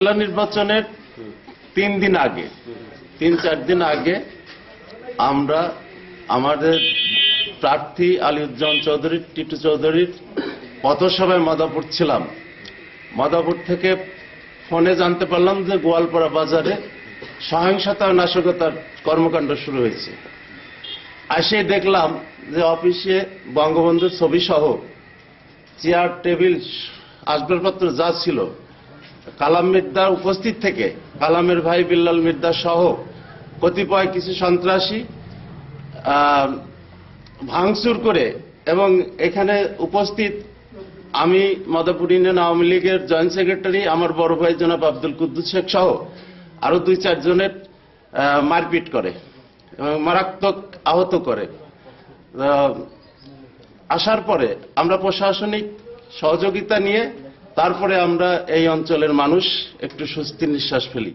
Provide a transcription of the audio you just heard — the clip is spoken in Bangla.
জেলা নির্বাচনের 3-4 দিন আগে আমরা আমাদের প্রার্থী আলিউজ্জামান চৌধুরী টিটু চৌধুরীর পথসভায় মাদাপুর ছিলাম। মাদাপুর থেকে ফোনে জানতে পারলাম যে গোয়ালপাড়া বাজারে সহিংসতা ও নাশকতার কর্মকাণ্ড শুরু হয়েছে। এসে দেখলাম যে অফিসে বঙ্গবন্ধুর ছবি সহ চেয়ার টেবিল আসবাবপত্র যা ছিল, কালাম মির্জা উপস্থিত থেকে কালামের ভাই বিল্লাল মির্জা সহ কতিপয় কিছু সন্ত্রাসী ভাঙচুর করে, এবং এখানে উপস্থিত আমি মাদাপুর ইউনিয়ন আওয়ামী লীগের জয়েন্ট সেক্রেটারি, আমার বড় ভাই জনাব আব্দুল কুদ্দুস শেখ সহ আরো 2-4 জনের মারপিট করে এবং মারাত্মক আহত করে। আসার পরে আমরা প্রশাসনিক সহযোগিতা নিয়ে তারপরে আমরা এই অঞ্চলের মানুষ একটু স্বস্তির নিঃশ্বাস ফেলি।